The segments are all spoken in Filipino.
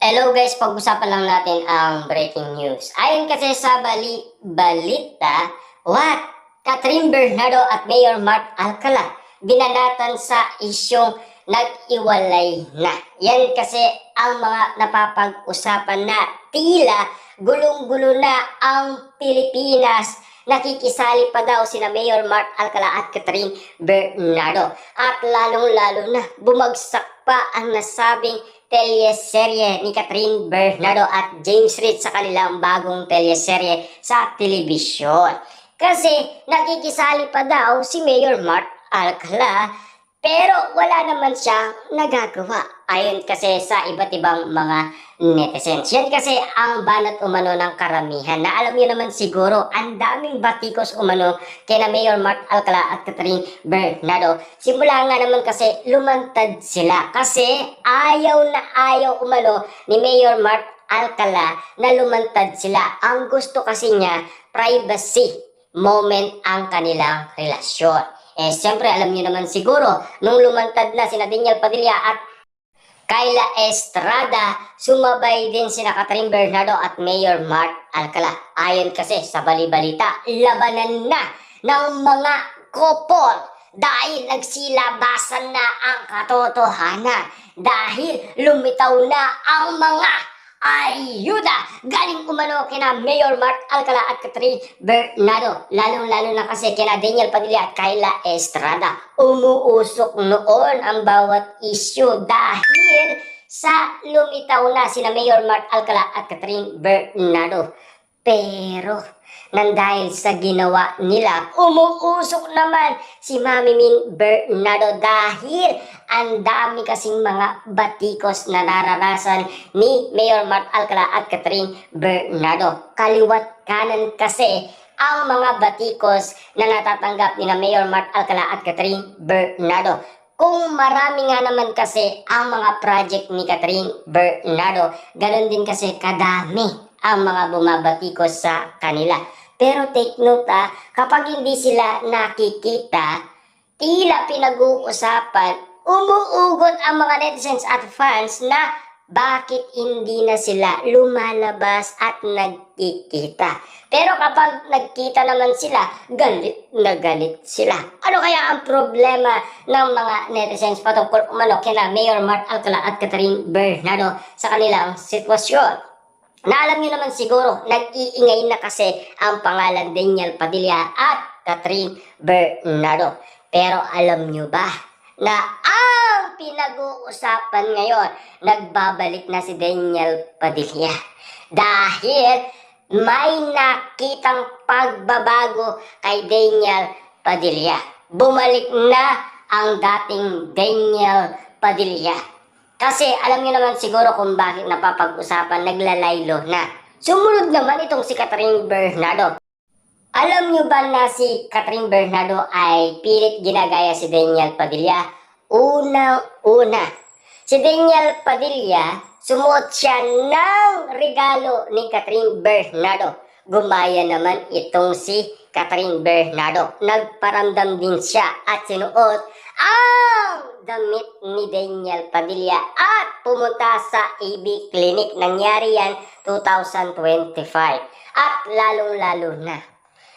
Hello guys, pag-usapan lang natin ang breaking news. Ayon kasi sa balita, Catherine Bernardo at Mayor Mark Alcala binanatan sa isyong nag-iwalay na. Yan kasi ang mga napapag-usapan na tila gulong-gulo na ang Pilipinas. Nakikisali pa daw sina Mayor Mark Alcala at Catherine Bernardo. At lalong-lalo na bumagsak pa ang nasabing teleserye ni Catherine Bernardo at James Reid sa kanilang bagong teleserye sa telebisyon. Kasi nakikisali pa daw si Mayor Mark Alcala pero wala naman siyang nagagawa. Ayon kasi sa iba't ibang mga netizens. Yan kasi ang banat umano ng karamihan. Na alam niyo naman siguro, ang daming batikos umano kina Mayor Mark Alcala at Catherine Bernardo. Simula nga naman kasi lumantad sila. Kasi ayaw na ayaw umano ni Mayor Mark Alcala na lumantad sila. Ang gusto kasi niya, privacy moment ang kanilang relasyon. Siyempre, alam niyo naman siguro, nung lumantad na sina Daniel Padilla at Kayla Estrada, sumabay din sina Catherine Bernardo at Mayor Mark Alcala. Ayon kasi sa bali-balita, labanan na ng mga couple dahil nagsilabasan na ang katotohanan. Dahil lumitaw na ang mga ayuda galing umano kina Mayor Mark Alcala at Catherine Bernardo, lalong-lalo na kasi kina Daniel Padilla at Kayla Estrada. Umuusok noon ang bawat issue dahil sa lumitaw na sina Mayor Mark Alcala at Catherine Bernardo. Pero nang dahil sa ginawa nila, umuusok naman si Mami Min Bernardo dahil ang dami kasing mga batikos na naranasan ni Mayor Mark Alcala at Catherine Bernardo. Kaliwat kanan kasi ang mga batikos na natatanggap ni Mayor Mark Alcala at Catherine Bernardo. Kung marami nga naman kasi ang mga project ni Catherine Bernardo, ganun din kasi kadami ang mga bumabatikos sa kanila. Pero take note kapag hindi sila nakikita, tila pinag-uusapan, umuugot ang mga netizens at fans na bakit hindi na sila lumalabas at nagkikita. Pero kapag nagkita naman sila, galit na galit sila. Ano kaya ang problema ng mga netizens patungkol umano kina Mayor Mark Alcala at Catherine Bernardo sa kanilang sitwasyon? Na alam niyo naman siguro, nag-iingay na kasi ang pangalan Daniel Padilla at Catherine Bernardo. Pero alam niyo ba na ang pinag-uusapan ngayon, nagbabalik na si Daniel Padilla. Dahil may nakitang pagbabago kay Daniel Padilla. Bumalik na ang dating Daniel Padilla. Kasi alam niyo naman siguro kung bakit napapag-usapan, naglalaylo na. Sumunod naman itong si Catherine Bernardo. Alam niyo ba na si Catherine Bernardo ay pilit ginagaya si Daniel Padilla? Unang-una, si Daniel Padilla, sumuot siya ng regalo ni Catherine Bernardo. Gumaya naman itong si Catherine Bernardo. Nagparamdam din siya at sinuot ang damit ni Daniel Padilla at pumunta sa AB Clinic. Nangyari yan 2025. At lalong-lalo na,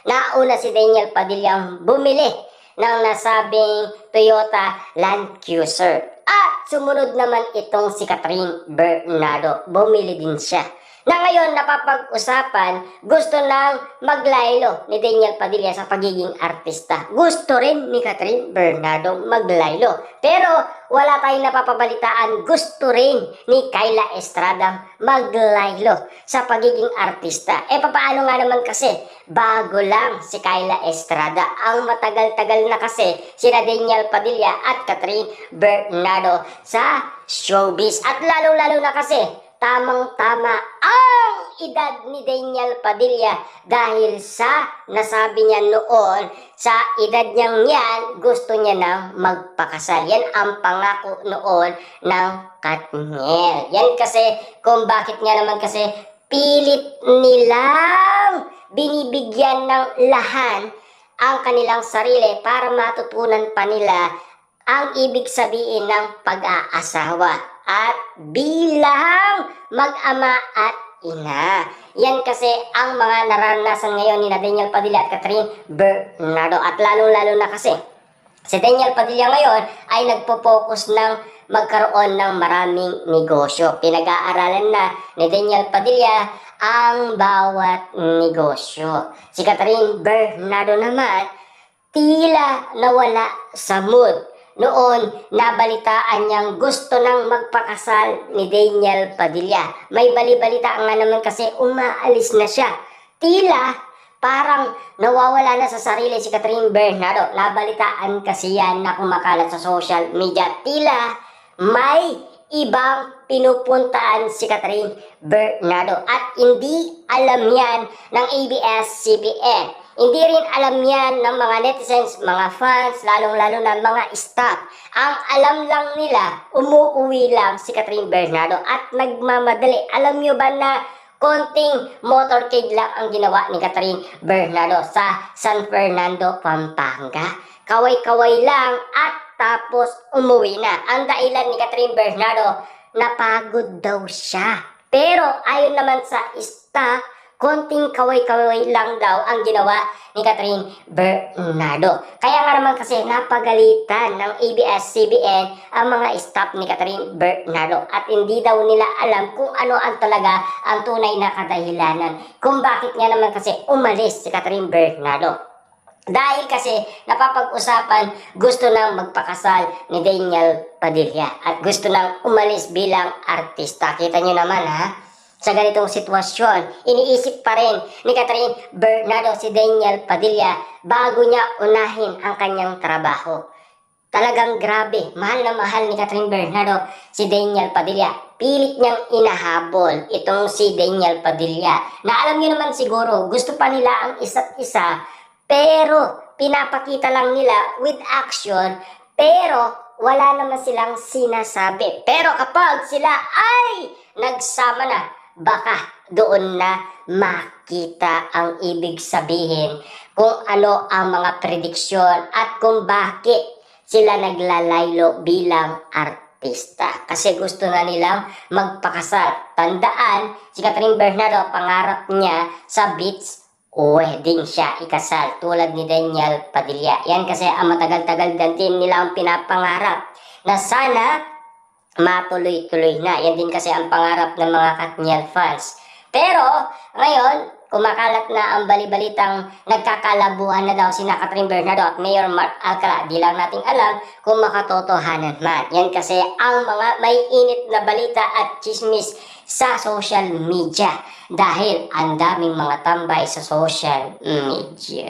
nauna si Daniel Padilla bumili ng nasabing Toyota Land Cruiser. At sumunod naman itong si Catherine Bernardo. Bumili din siya. Na ngayon napapag-usapan, gusto nang maglaylo ni Daniel Padilla sa pagiging artista. Gusto rin ni Catherine Bernardo maglaylo. Pero wala tayong napapabalitaan, gusto rin ni Kayla Estrada maglaylo sa pagiging artista. Papaano nga naman kasi, bago lang si Kayla Estrada. Ang matagal-tagal na kasi sina Daniel Padilla at Catherine Bernardo sa showbiz. At lalo-lalo na kasi, tamang-tama ang edad ni Daniel Padilla dahil sa nasabi niya noon, sa edad niyang yan, gusto niya nang magpakasal. Yan ang pangako noon ng Katniel. Yan kasi kung bakit nga naman kasi pilit nilang binibigyan ng lahan ang kanilang sarili para matutunan pa nila ang ibig sabihin ng pag-aasawa. At bilang mag-ama at ina. Yan kasi ang mga naranasan ngayon ni Daniel Padilla at Catherine Bernardo. At lalong-lalo na kasi si Daniel Padilla ngayon ay nagpo-focus ng magkaroon ng maraming negosyo. Pinag-aaralan na ni Daniel Padilla ang bawat negosyo. Si Catherine Bernardo naman, tila nawala sa mood. Noon, nabalitaan niyang gusto nang magpakasal ni Daniel Padilla. May bali-balita nga naman kasi umaalis na siya. Tila parang nawawala na sa sarili si Catherine Bernardo. Nabalitaan kasi yan na kumakalat sa social media. Tila may ibang pinupuntaan si Catherine Bernardo at hindi alam yan ng ABS-CBN. Hindi rin alam yan ng mga netizens, mga fans, lalong-lalo na mga staff. Ang alam lang nila, umuuwi lang si Catherine Bernardo at nagmamadali. Alam nyo ba na konting motorcade lang ang ginawa ni Catherine Bernardo sa San Fernando, Pampanga? Kaway-kaway lang at tapos umuwi na. Ang dahilan ni Catherine Bernardo, napagod daw siya. Pero ayon naman sa staff, konting kaway-kaway lang daw ang ginawa ni Catherine Bernardo. Kaya nga naman kasi napagalitan ng ABS-CBN ang mga staff ni Catherine Bernardo at hindi daw nila alam kung ano ang talaga ang tunay na kadahilanan kung bakit nga naman kasi umalis si Catherine Bernardo. Dahil kasi napapag-usapan gusto nang magpakasal ni Daniel Padilla at gusto nang umalis bilang artista. Kita nyo naman ha? Sa ganitong sitwasyon, iniisip pa rin ni Catherine Bernardo si Daniel Padilla bago niya unahin ang kanyang trabaho. Talagang grabe, mahal na mahal ni Catherine Bernardo si Daniel Padilla. Pilit niyang inahabol itong si Daniel Padilla. Na alam niyo naman siguro, gusto pa nila ang isa't isa, pero pinapakita lang nila with action, pero wala naman silang sinasabi. Pero kapag sila ay nagsama na, baka doon na makita ang ibig sabihin kung ano ang mga prediksyon at kung bakit sila naglalaylo bilang artista. Kasi gusto na nilang magpakasal. Tandaan, si Catherine Bernardo, pangarap niya sa beach wedding siya ikasal tulad ni Daniel Padilla. Yan kasi ang matagal-tagal din nila ang pinapangarap na sana matuloy-tuloy na. Yan din kasi ang pangarap ng mga Katniel fans. Pero ngayon, kumakalat na ang balibalitang nagkakalabuhan na daw sina Catherine Bernardo at Mayor Mark Alcala. Di lang nating alam kung makatotohanan man. Yan kasi ang mga may init na balita at chismis sa social media. Dahil ang daming mga tambay sa social media.